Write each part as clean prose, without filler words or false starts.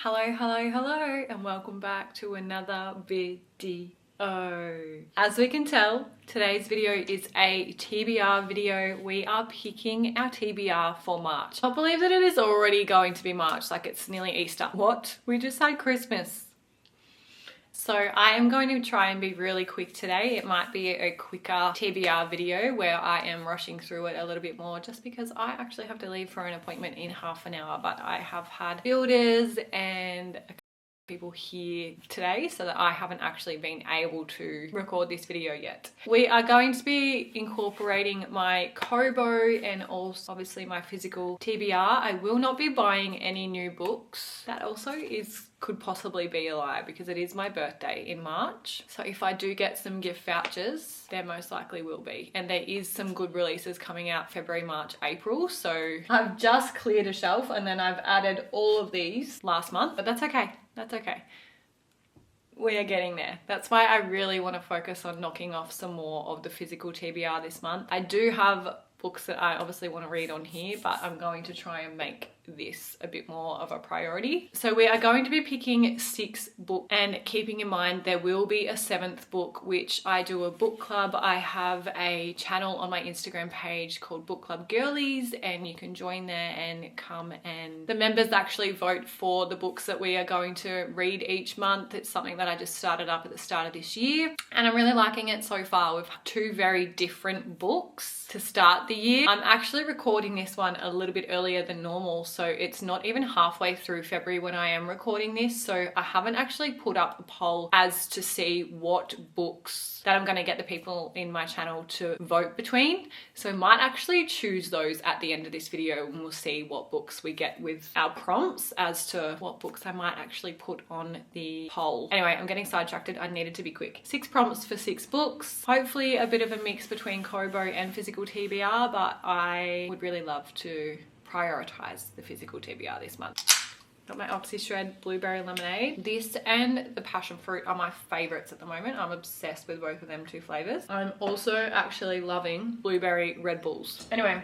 Hello, hello, hello, and welcome back to another video. As we can tell, today's video is a TBR video. We are picking our TBR for March. I believe that it is already going to be March, like it's nearly Easter. What? We just had Christmas. So I am going to try and be really quick today. It might be a quicker TBR video where I am rushing through it a little bit more just because I actually have to leave for an appointment in half an hour, but I have had builders and people here today so that I haven't actually been able to record this video yet. We are going to be incorporating my Kobo and also obviously my physical TBR. I will not be buying any new books. That also could possibly be a lie because it is my birthday in March. So if I do get some gift vouchers, there most likely will be. And there is some good releases coming out February, March, April. So I've just cleared a shelf and then I've added all of these last month, but that's okay. That's okay. We are getting there. That's why I really want to focus on knocking off some more of the physical TBR this month. I do have books that I obviously want to read on here, but I'm going to try and make this a bit more of a priority. So we are going to be picking 6 books and keeping in mind there will be a 7th book, which I do a book club. I have a channel on my Instagram page called Book Club Girlies and you can join there and come, and the members actually vote for the books that we are going to read each month. It's something that I just started up at the start of this year and I'm really liking it so far. We've had 2 very different books to start the year. I'm actually recording this one a little bit earlier than normal, so it's not even halfway through February when I am recording this, so I haven't actually put up a poll as to see what books that I'm going to get the people in my channel to vote between. So I might actually choose those at the end of this video and we'll see what books we get with our prompts as to what books I might actually put on the poll. Anyway, I'm getting sidetracked. I needed to be quick. 6 prompts for 6 books. Hopefully a bit of a mix between Kobo and physical TBR, but I would really love to prioritize the physical TBR this month. Got my Oxy Shred Blueberry Lemonade. This and the Passion Fruit are my favorites at the moment. I'm obsessed with both of them 2 flavors. I'm also actually loving Blueberry Red Bulls. Anyway,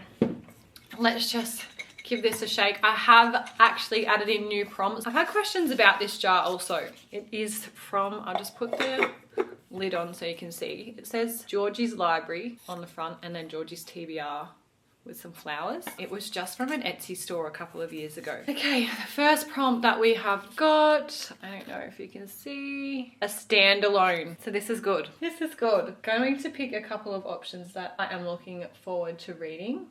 let's just give this a shake. I have actually added in new prompts. I've had questions about this jar also. It is from, I'll just put the lid on so you can see. It says Georgie's Library on the front and then Georgie's TBR with some flowers. It was just from an Etsy store a couple of years ago. Okay, the first prompt that we have got, I don't know if you can see, a standalone. So this is good. This is good. Going to pick a couple of options that I am looking forward to reading.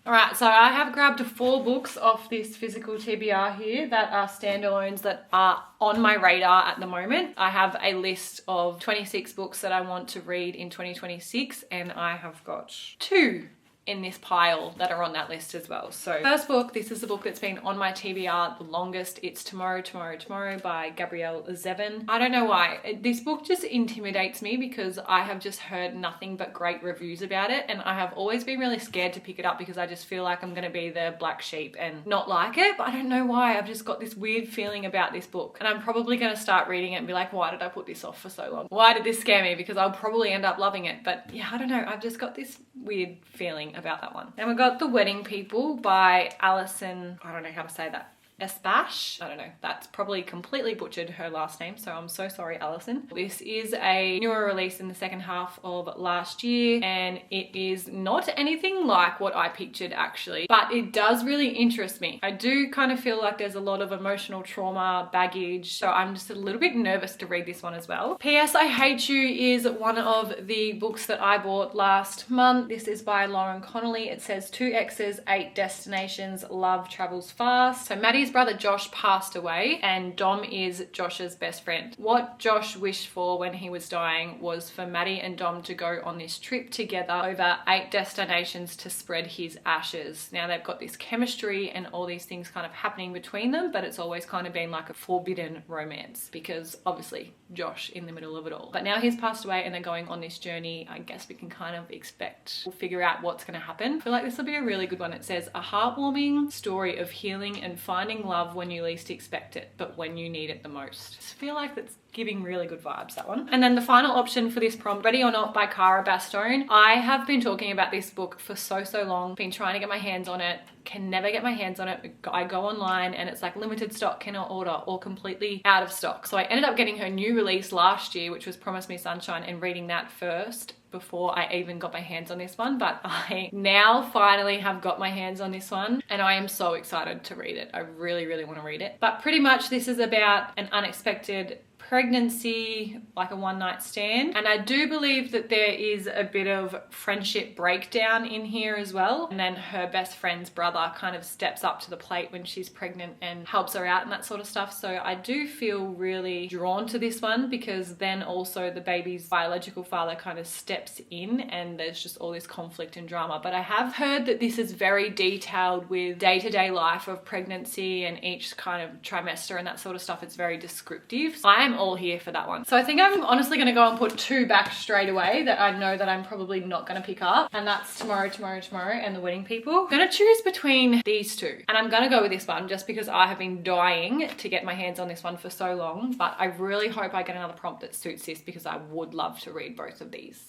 All right, so I have grabbed 4 books off this physical TBR here that are standalones that are on my radar at the moment. I have a list of 26 books that I want to read in 2026 and I have got 2 in this pile that are on that list as well. So first book, this is the book that's been on my TBR the longest. It's Tomorrow, Tomorrow, Tomorrow by Gabrielle Zevin. I don't know why. This book just intimidates me because I have just heard nothing but great reviews about it and I have always been really scared to pick it up because I just feel like I'm gonna be the black sheep and not like it, but I don't know why. I've just got this weird feeling about this book and I'm probably gonna start reading it and be like, why did I put this off for so long? Why did this scare me? Because I'll probably end up loving it. But yeah, I don't know. I've just got this weird feeling about that one. Then we got The Wedding People by Alison, I don't know how to say that, Espash. I don't know, that's probably completely butchered her last name, so I'm so sorry, Alison. This is a newer release in the second half of last year and it is not anything like what I pictured actually, but it does really interest me. I do kind of feel like there's a lot of emotional trauma, baggage, so I'm just a little bit nervous to read this one as well. P.S. I Hate You is one of the books that I bought last month. This is by Lauren Connolly. It says 2 exes, 8 destinations, love travels fast. So Maddie's brother Josh passed away and Dom is Josh's best friend. What Josh wished for when he was dying was for Maddie and Dom to go on this trip together over 8 destinations to spread his ashes. Now they've got this chemistry and all these things kind of happening between them, but it's always kind of been like a forbidden romance because obviously Josh in the middle of it all. But now he's passed away and they're going on this journey. I guess we can kind of we'll figure out what's going to happen. I feel like this will be a really good one. It says a heartwarming story of healing and finding finding love when you least expect it, but when you need it the most. I feel like that's giving really good vibes, that one. And then the final option for this prompt, Ready or Not by Cara Bastone. I have been talking about this book for so long, been trying to get my hands on it, can never get my hands on it. I go online and it's like limited stock, cannot order, or completely out of stock. So I ended up getting her new release last year, which was Promise Me Sunshine, and reading that first before I even got my hands on this one. But I now finally have got my hands on this one and I am so excited to read it. I really want to read it. But pretty much this is about an unexpected pregnancy, like a one-night stand, and I do believe that there is a bit of friendship breakdown in here as well, and then her best friend's brother kind of steps up to the plate when she's pregnant and helps her out and that sort of stuff. So I do feel really drawn to this one, because then also the baby's biological father kind of steps in and there's just all this conflict and drama. But I have heard that this is very detailed with day-to-day life of pregnancy and each kind of trimester and that sort of stuff. It's very descriptive. So I am all here for that one. So I think I'm honestly going to go and put 2 back straight away that I know that I'm probably not going to pick up, and that's Tomorrow, and The Wedding People. I'm going to choose between these 2, and I'm going to go with this one just because I have been dying to get my hands on this one for so long. But I really hope I get another prompt that suits this, because I would love to read both of these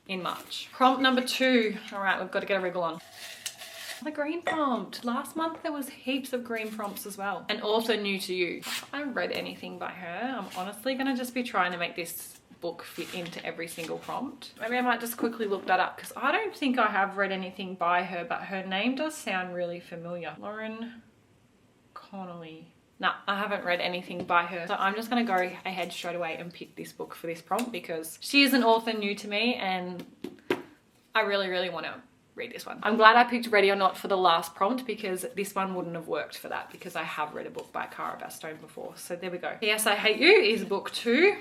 in March. Prompt number 2. All right, we've got to get a wriggle on. The green prompt. Last month there was heaps of green prompts as well. And also new to you. I haven't read anything by her. I'm honestly gonna just be trying to make this book fit into every single prompt. Maybe I might just quickly look that up, because I don't think I have read anything by her, but her name does sound really familiar. Lauren Connolly. No, I haven't read anything by her. So I'm just gonna go ahead straight away and pick this book for this prompt, because she is an author new to me and I really want to read this one. I'm glad I picked Ready or Not for the last prompt, because this one wouldn't have worked for that, because I have read a book by Cara Bastone before. So there we go. Yes, I Hate You is book 2.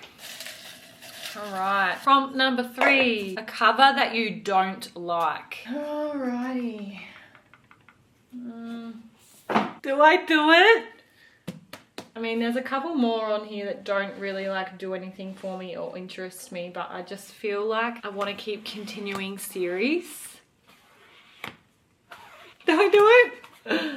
All right. Prompt number 3. A cover that you don't like. Alrighty. Do I do it? I mean, there's a couple more on here that don't really like do anything for me or interest me, but I just feel like I want to keep continuing series. Do I do it?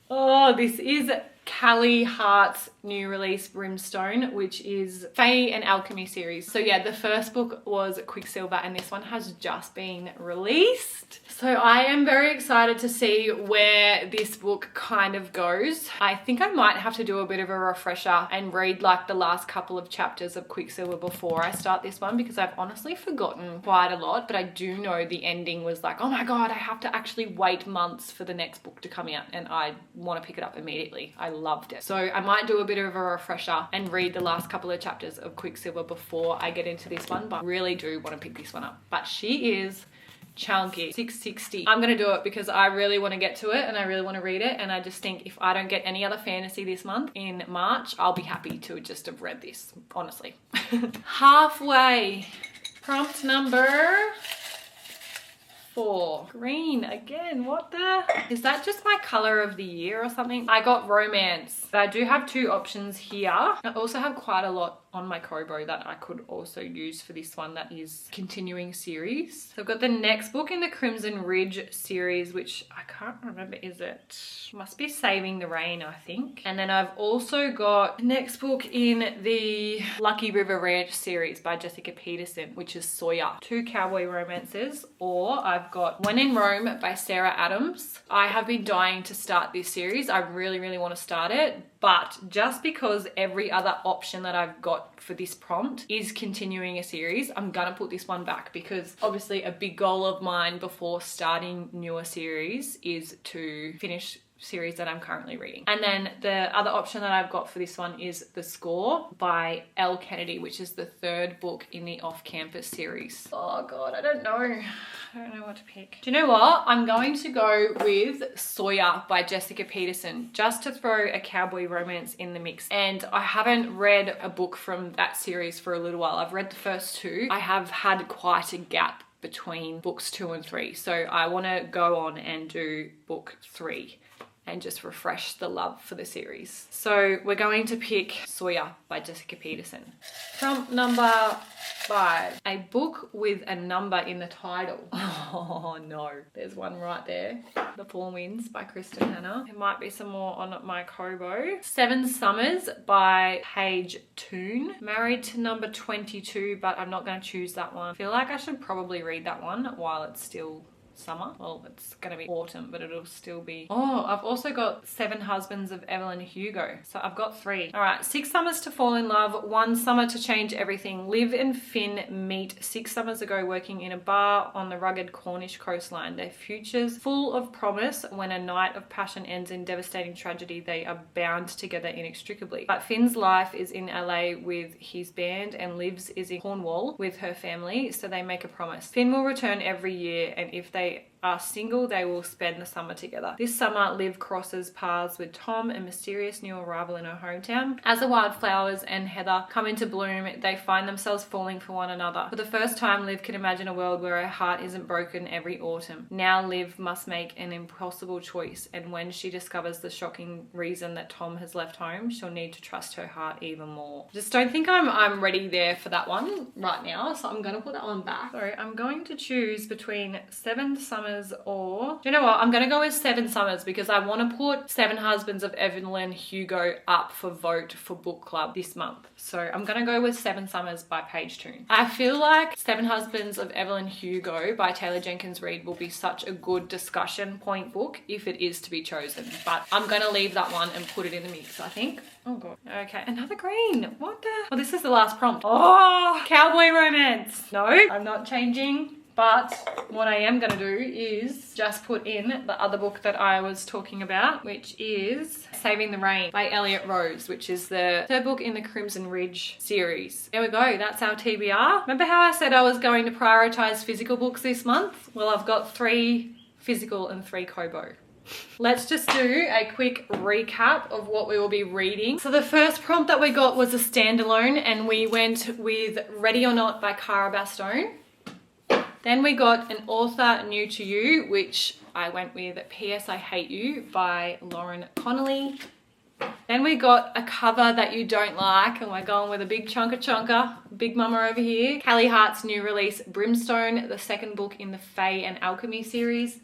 Oh, this is Callie Hart's new release Brimstone, which is Fae and Alchemy series. So yeah, the first book was Quicksilver and this one has just been released. So I am very excited to see where this book kind of goes. I think I might have to do a bit of a refresher and read like the last couple of chapters of Quicksilver before I start this one, because I've honestly forgotten quite a lot, but I do know the ending was like, oh my God, I have to actually wait months for the next book to come out, and I want to pick it up immediately. I loved it. So I might do a bit of a refresher and read the last couple of chapters of Quicksilver before I get into this one, but really do want to pick this one up. But she is chunky. 660. I'm gonna do it because I really want to get to it and I really want to read it, and I just think if I don't get any other fantasy this month in March, I'll be happy to just have read this, honestly. Halfway. Prompt number 4. Green again. What the? Is that just my color of the year or something? I got romance. But I do have 2 options here. I also have quite a lot on my Kobo that I could also use for this one that is continuing series. So I've got the next book in the Crimson Ridge series, which I can't remember, is it? Must be Saving the Rain, I think. And then I've also got the next book in the Lucky River Ranch series by Jessica Peterson, which is Sawyer. 2 cowboy romances. Or I've got When in Rome by Sarah Adams. I have been dying to start this series. I really want to start it. But just because every other option that I've got for this prompt is continuing a series, I'm gonna put this one back, because obviously a big goal of mine before starting newer series is to finish series that I'm currently reading. And then the other option that I've got for this one is The Score by Elle Kennedy, which is the 3rd book in the Off-Campus series. Oh God, I don't know. I don't know what to pick. Do you know what? I'm going to go with Sawyer by Jessica Peterson, just to throw a cowboy romance in the mix. And I haven't read a book from that series for a little while. I've read the first 2. I have had quite a gap between books 2 and 3. So I want to go on and do book 3 and just refresh the love for the series. So we're going to pick Sawyer by Jessica Peterson. Prompt number 5, a book with a number in the title. Oh no, there's one right there. The Four Winds by Kristen Hanna. There might be some more on my Kobo. 7 Summers by Paige Toon. Married to Number 22, but I'm not going to choose that one. I feel like I should probably read that one while it's still summer. Well, it's gonna be autumn, but it'll still be... Oh, I've also got 7 Husbands of Evelyn Hugo. So I've got 3. All right, 6 summers to fall in love, 1 summer to change everything. Liv and Finn meet 6 summers ago working in a bar on the rugged Cornish coastline. Their futures full of promise. When a night of passion ends in devastating tragedy, they are bound together inextricably. But Finn's life is in LA with his band and Liv's is in Cornwall with her family, so they make a promise. Finn will return every year, and if they are single, they will spend the summer together. This summer, Liv crosses paths with Tom, a mysterious new arrival in her hometown. As the wildflowers and heather come into bloom, they find themselves falling for one another. For the first time, Liv can imagine a world where her heart isn't broken every autumn. Now Liv must make an impossible choice, and when she discovers the shocking reason that Tom has left home, she'll need to trust her heart even more. Just don't think I'm ready there for that one right now, so I'm gonna put that one back. So I'm going to choose between 7 Summers or... Do you know what? I'm going to go with 7 Summers because I want to put 7 Husbands of Evelyn Hugo up for vote for book club this month. So I'm going to go with 7 Summers by Paige Toon. I feel like 7 Husbands of Evelyn Hugo by Taylor Jenkins Reid will be such a good discussion point book if it is to be chosen. But I'm going to leave that one and put it in the mix, I think. Oh god. Okay, another green. What the... Well, this is the last prompt. Oh, cowboy romance. No, I'm not changing. But what I am going to do is just put in the other book that I was talking about, which is Saving the Rain by Elliot Rose, which is the 3rd book in the Crimson Ridge series. There we go. That's our TBR. Remember how I said I was going to prioritize physical books this month? Well, I've got 3 physical and 3 Kobo. Let's just do a quick recap of what we will be reading. So the first prompt that we got was a standalone, and we went with Ready or Not by Cara Bastone. Then we got an author new to you, which I went with P.S. I Hate You by Lauren Connolly. Then we got a cover that you don't like, and we're going with a big chunker, big mama over here. Callie Hart's new release, Brimstone, the 2nd book in the Fae and Alchemy series.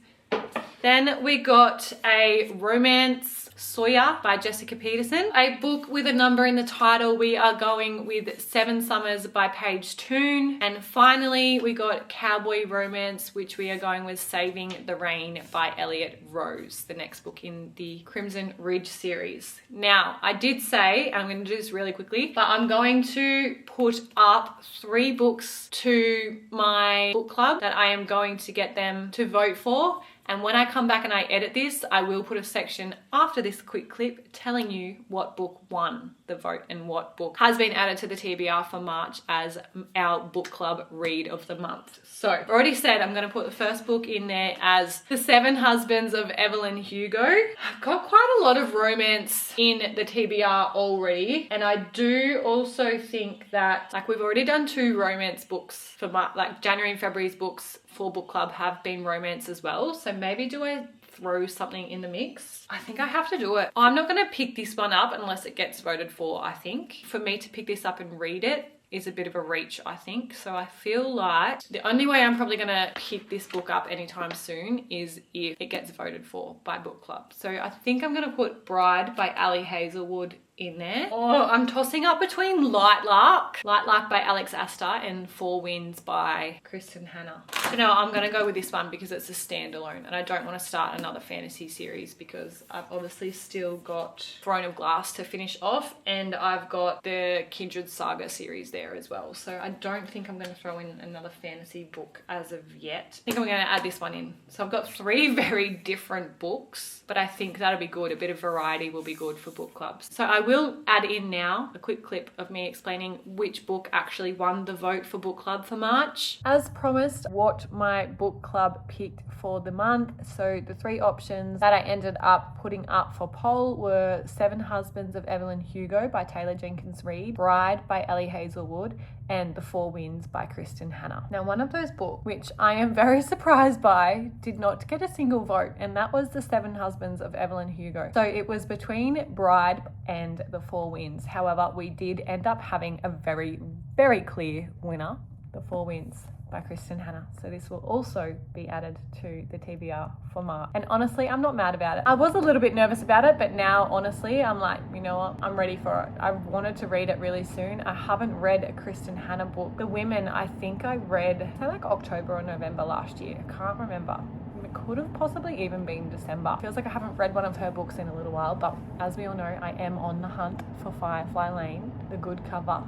Then we got a romance, Sawyer by Jessica Peterson. A book with a number in the title, we are going with 7 Summers by Paige Toon. And finally, we got cowboy romance, which we are going with Saving the Rain by Elliot Rose, the next book in the Crimson Ridge series. Now, I did say, I'm going to do this really quickly, but I'm going to put up 3 books to my book club that I am going to get them to vote for. And when I come back and I edit this, I will put a section after this quick clip telling you what book won the vote and what book has been added to the TBR for March as our book club read of the month. So I've already said I'm going to put the first book in there as The 7 Husbands of Evelyn Hugo. I've got quite a lot of romance in the TBR already. And I do also think that, like, we've already done 2 romance books for like January and February's books for book club have been romance as well. So maybe do I throw something in the mix? I think I have to do it. I'm not going to pick this one up unless it gets voted for, I think. For me to pick this up and read it is a bit of a reach, I think. So I feel like the only way I'm probably going to pick this book up anytime soon is if it gets voted for by book club. So I think I'm going to put Bride by Ali Hazelwood in there. Oh, I'm tossing up between Light Lark by Alex Astor and Four Winds by Kristen Hanna. But no, I'm gonna go with this one because it's a standalone and I don't want to start another fantasy series because I've obviously still got Throne of Glass to finish off and I've got the Kindred Saga series there as well. So I don't think I'm gonna throw in another fantasy book as of yet. I think I'm gonna add this one in. So I've got 3 very different books, but I think that'll be good. A bit of variety will be good for book clubs. So I will add in now a quick clip of me explaining which book actually won the vote for book club for March. As promised, what my book club picked for the month. So the 3 options that I ended up putting up for poll were Seven Husbands of Evelyn Hugo by Taylor Jenkins Reid, Bride by Ellie Hazelwood, and The Four Winds by Kristen Hanna. Now, one of those books, which I am very surprised by, did not get a single vote, and that was The Seven Husbands of Evelyn Hugo. So it was between Bride and The Four Winds. However, we did end up having a very, very clear winner, The Four Winds by Kristen Hanna. So this will also be added to the TBR for March. And honestly, I'm not mad about it. I was a little bit nervous about it, but now honestly, I'm like, you know what? I'm ready for it. I wanted to read it really soon. I haven't read a Kristen Hanna book. The Women, I think I read, say like October or November last year. I can't remember. It could have possibly even been December. Feels like I haven't read one of her books in a little while, but as we all know, I am on the hunt for Firefly Lane, the good cover.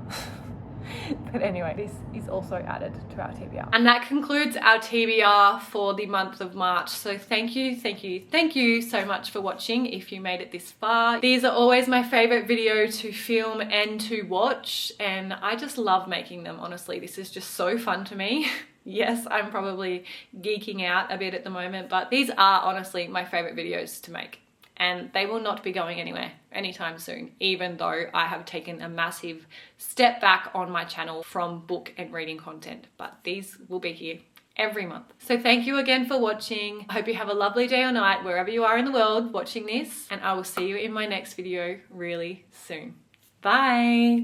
But anyway, this is also added to our TBR. And that concludes our TBR for the month of March. So thank you so much for watching if you made it this far. These are always my favorite video to film and to watch, and I just love making them, honestly. This is just so fun to me. Yes, I'm probably geeking out a bit at the moment, but these are honestly my favorite videos to make. And they will not be going anywhere anytime soon, even though I have taken a massive step back on my channel from book and reading content. But these will be here every month. So thank you again for watching. I hope you have a lovely day or night wherever you are in the world watching this, and I will see you in my next video really soon. Bye.